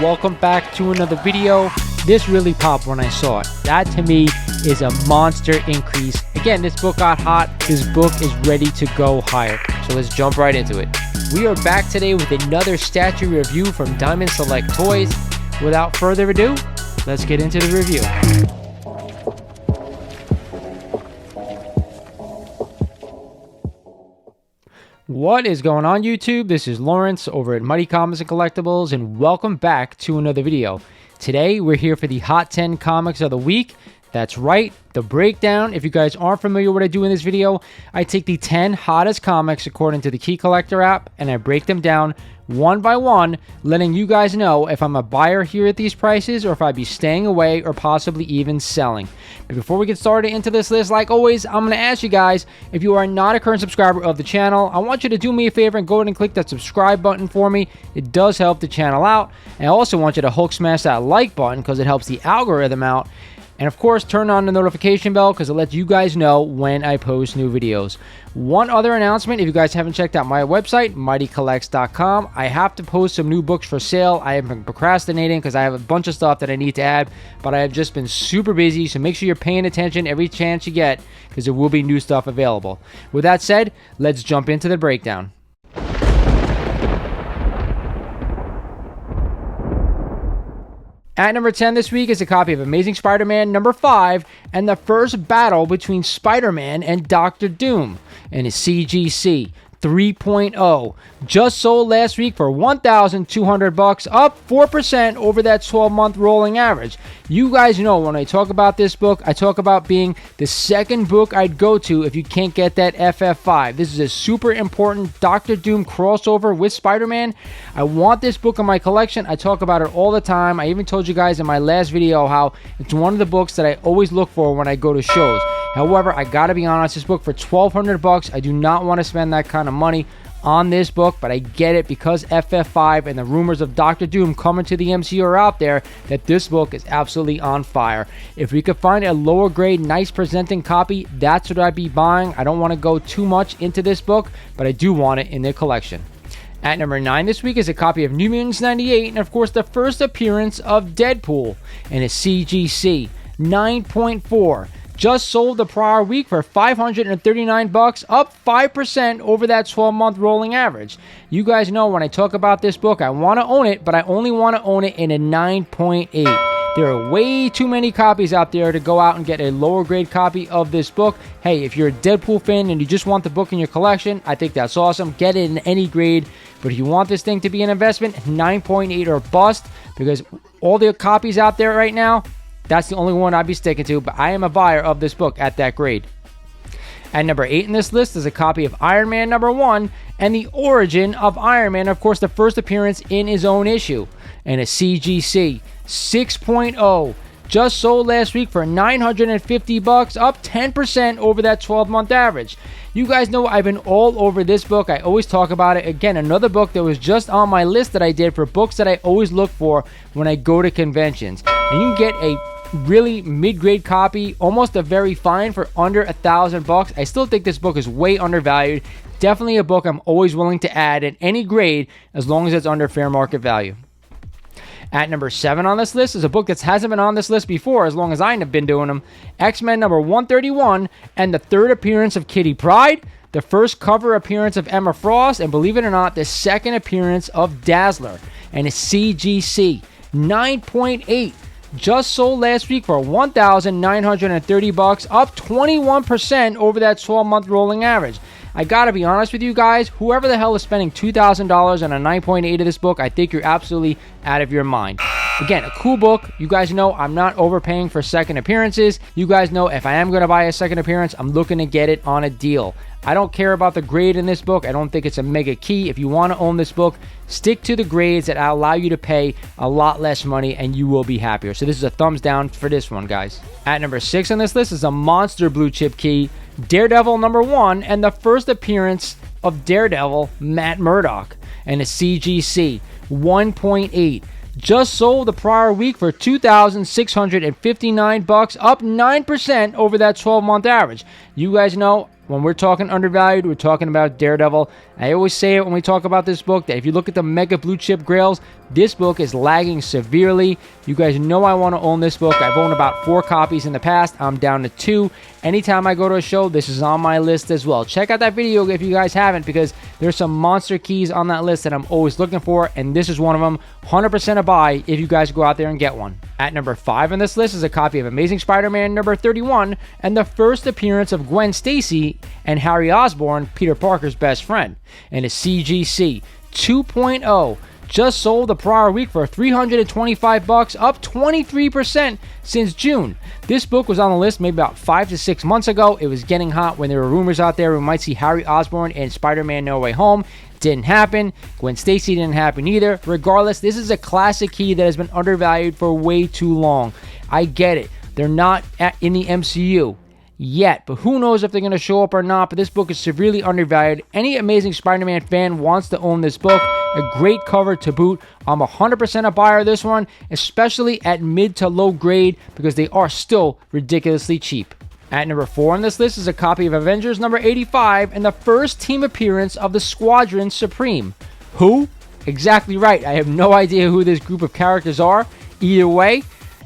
welcome back to another video. This really popped when I saw it. That to me is a monster increase. Again, this book got hot. This book is ready to go higher. So let's jump right into it. We are back today with another statue review from Diamond Select Toys. Without further ado, let's get into the review. What is going on, YouTube? This is Lawrence over at Mighty Comics and Collectibles, and welcome back to another video. Today, we're here for the Hot 10 Comics of the Week. That's right, the breakdown. If you guys aren't familiar with what I do in this video, I take the 10 hottest comics according to the Key Collector app, and I break them down one by one, letting you guys know if I'm a buyer here at these prices or if I'd be staying away or possibly even selling. But before we get started into this list, like always, I'm going to ask you guys, if you are not a current subscriber of the channel, I want you to do me a favor and go ahead and click that subscribe button for me. It does help the channel out. And I also want you to Hulk smash that like button because it helps the algorithm out. And of course, turn on the notification bell because it lets you guys know when I post new videos. One other announcement, if you guys haven't checked out my website, mightycollects.com, I have to post some new books for sale. I have been procrastinating because I have a bunch of stuff that I need to add, but I have just been super busy, so make sure you're paying attention every chance you get because there will be new stuff available. With that said, let's jump into the breakdown. At number 10 this week is a copy of Amazing Spider-Man number 5 and the first battle between Spider-Man and Dr. Doom in a CGC 3.0. Just sold last week for $1,200, up 4% over that 12-month rolling average. You guys know when I talk about this book, I talk about being the second book I'd go to if you can't get that FF5. This is a super important Dr. Doom crossover with Spider-Man. I want this book in my collection. I talk about it all the time. I even told you guys in my last video how it's one of the books that I always look for when I go to shows. However, I gotta be honest, this book for $1,200, I do not want to spend that kind of money on this book, but I get it because FF5 and the rumors of Dr. Doom coming to the MCU are out there that this book is absolutely on fire. If we could find a lower grade, nice presenting copy, that's what I'd be buying. I don't want to go too much into this book, but I do want it in the collection. At number 9 this week is a copy of New Mutants 98, and of course the first appearance of Deadpool in a CGC 9.4. Just sold the prior week for $539, up 5% over that 12-month rolling average. You guys know when I talk about this book, I want to own it, but I only want to own it in a 9.8. There are way too many copies out there to go out and get a lower grade copy of this book. Hey, if you're a Deadpool fan and you just want the book in your collection, I think that's awesome. Get it in any grade. But if you want this thing to be an investment, 9.8 or bust, because all the copies out there right now, that's the only one I'd be sticking to, but I am a buyer of this book at that grade. At number 8 in this list is a copy of Iron Man number 1 and the origin of Iron Man. Of course, the first appearance in his own issue in a CGC 6.0. Just sold last week for $950, up 10% over that 12-month average. You guys know I've been all over this book. I always talk about it. Again, another book that was just on my list that I did for books that I always look for when I go to conventions. And you can get a really mid-grade copy, almost a very fine for under $1,000. I still think this book is way undervalued. Definitely a book I'm always willing to add at any grade as long as it's under fair market value. At number 7 on this list is a book that hasn't been on this list before as long as I have been doing them. X-Men number 131 and the third appearance of Kitty Pryde, the first cover appearance of Emma Frost, and believe it or not, the second appearance of Dazzler and a CGC 9.8. Just sold last week for $1,930, up 21% over that 12-month rolling average. I gotta be honest with you guys, whoever the hell is spending $2,000 on a 9.8 of this book, I think you're absolutely out of your mind. Again, a cool book. You guys know I'm not overpaying for second appearances. You guys know if I am going to buy a second appearance, I'm looking to get it on a deal. I don't care about the grade in this book. I don't think it's a mega key. If you want to own this book, stick to the grades that allow you to pay a lot less money and you will be happier. So this is a thumbs down for this one, guys. At number 6 on this list is a monster blue chip key, Daredevil number 1, and the first appearance of Daredevil, Matt Murdock, and a CGC 1.8. Just sold the prior week for $2,659, up 9% over that 12-month average. You guys know when we're talking undervalued, we're talking about Daredevil. I always say it when we talk about this book, that if you look at the mega blue chip grails, this book is lagging severely. You guys know I want to own this book. I've owned about 4 copies in the past. I'm down to 2. Anytime I go to a show, this is on my list as well. Check out that video if you guys haven't, because there's some monster keys on that list that I'm always looking for, and this is one of them. 100% a buy if you guys go out there and get one. At number 5 on this list is a copy of Amazing Spider-Man number 31, and the first appearance of Gwen Stacy and Harry Osborn, Peter Parker's best friend, and a CGC 2.0. Just sold the prior week for $325, up 23% since June. This book was on the list maybe about 5 to 6 months ago. It was getting hot when there were rumors out there we might see Harry Osborn in Spider-Man No Way Home. Didn't happen. Gwen Stacy didn't happen either. Regardless, this is a classic key that has been undervalued for way too long. I get it. They're not in the MCU yet, but who knows if they're going to show up or not. But this book is severely undervalued. Any Amazing Spider-Man fan wants to own this book. A great cover to boot. I'm 100% a buyer of this one, especially at mid to low grade, because they are still ridiculously cheap. At number 4 on this list is a copy of Avengers number 85 and the first team appearance of the Squadron Supreme. Who? Exactly right. I have no idea who this group of characters are. Either way,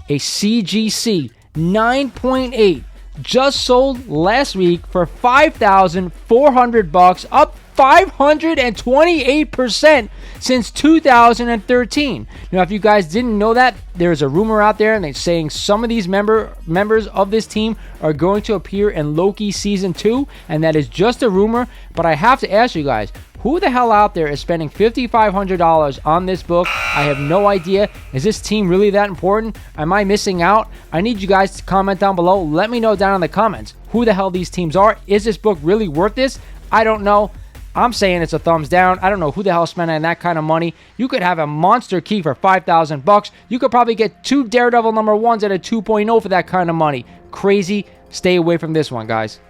a CGC 9.8 just sold last week for $5,400, up 528% since 2013. Now, if you guys didn't know that, there's a rumor out there and they're saying some of these members of this team are going to appear in Loki Season 2, and that is just a rumor. But I have to ask you guys, who the hell out there is spending $5,500 on this book? I have no idea. Is this team really that important? Am I missing out? I need you guys to comment down below. Let me know down in the comments who the hell these teams are. Is this book really worth this? I don't know. I'm saying it's a thumbs down. I don't know who the hell's spending that kind of money. You could have a monster key for $5,000. You could probably get 2 Daredevil number 1s at a 2.0 for that kind of money. Crazy. Stay away from this one, guys.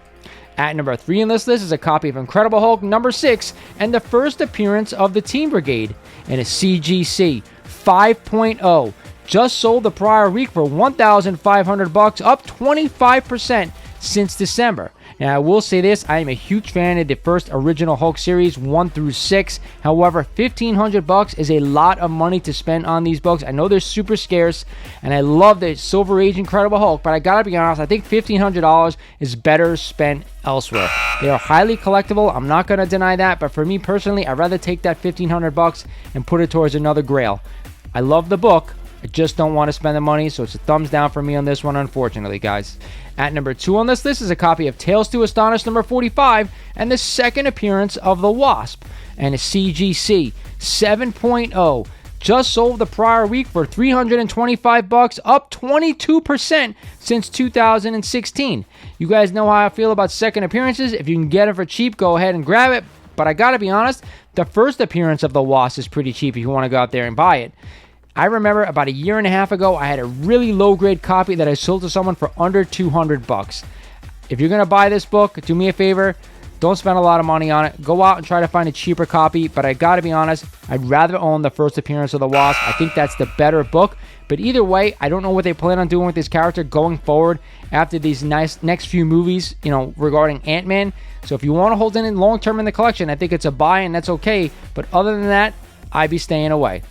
At number 3 on this list is a copy of Incredible Hulk number 6 and the first appearance of the Team Brigade in a CGC 5.0. Just sold the prior week for $1,500, up 25% since December. Now, I will say this, I am a huge fan of the first original Hulk series 1 through 6. However, $1,500 is a lot of money to spend on these books. I know they're super scarce, and I love the Silver Age Incredible Hulk, but I gotta be honest, I think $1,500 is better spent elsewhere. They are highly collectible, I'm not gonna deny that, but for me personally, I'd rather take that $1,500 and put it towards another grail. I love the book, I just don't want to spend the money, so it's a thumbs down for me on this one, unfortunately, guys. At number 2 on this list is a copy of Tales to Astonish number 45 and the second appearance of the Wasp and a CGC 7.0. Just sold the prior week for $325, up 22% since 2016. You guys know how I feel about second appearances. If you can get it for cheap, go ahead and grab it. But I gotta be honest, the first appearance of the Wasp is pretty cheap if you want to go out there and buy it. I remember about a year and a half ago, I had a really low-grade copy that I sold to someone for under $200. If you're going to buy this book, do me a favor, don't spend a lot of money on it. Go out and try to find a cheaper copy, but I got to be honest, I'd rather own the first appearance of the Wasp. I think that's the better book, but either way, I don't know what they plan on doing with this character going forward after these next few movies, regarding Ant-Man. So if you want to hold it in long-term in the collection, I think it's a buy, and that's okay, but other than that, I'd be staying away.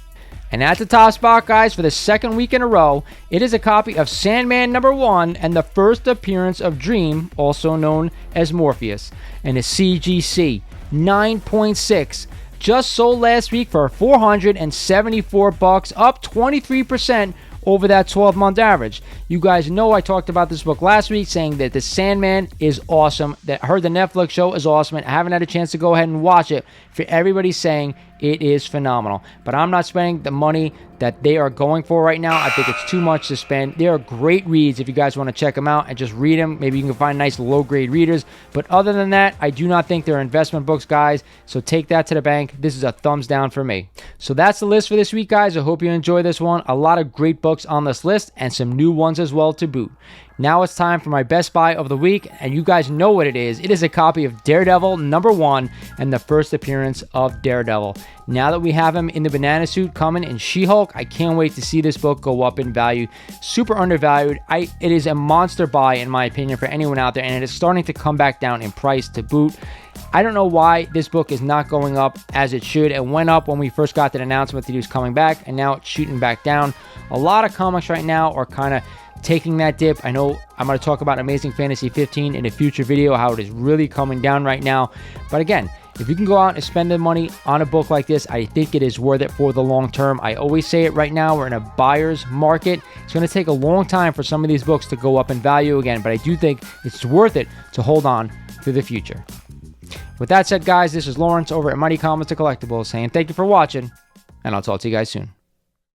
And at the top spot, guys, for the second week in a row, it is a copy of Sandman number 1 and the first appearance of Dream, also known as Morpheus, and a CGC 9.6. Just sold last week for $474, up 23% over that 12-month average. You guys know I talked about this book last week, saying that the Sandman is awesome. That I heard the Netflix show is awesome, and I haven't had a chance to go ahead and watch it. For everybody saying it is phenomenal, but I'm not spending the money that they are going for right now. I think it's too much to spend. They are great reads if you guys want to check them out and just read them. Maybe you can find nice low-grade readers, but other than that, I do not think they're investment books, guys, so take that to the bank. This is a thumbs down for me. So that's the list for this week, guys. I hope you enjoy this one. A lot of great books on this list and some new ones ones as well to boot. Now it's time for my best buy of the week, and you guys know what it is. It is a copy of Daredevil #1 and the first appearance of Daredevil. Now that we have him in the banana suit coming in She-Hulk, I can't wait to see this book go up in value. Super undervalued. It is a monster buy in my opinion for anyone out there, and it is starting to come back down in price to boot. I don't know why this book is not going up as it should. It went up when we first got that announcement that he was coming back, and now it's shooting back down. A lot of comics right now are kind of taking that dip. I know I'm going to talk about Amazing Fantasy 15 in a future video, how it is really coming down right now. But again, if you can go out and spend the money on a book like this, I think it is worth it for the long term. I always say it right now, we're in a buyer's market. It's going to take a long time for some of these books to go up in value again, but I do think it's worth it to hold on for the future. With that said, guys, this is Lawrence over at Mighty Comics and Collectibles saying thank you for watching, and I'll talk to you guys soon.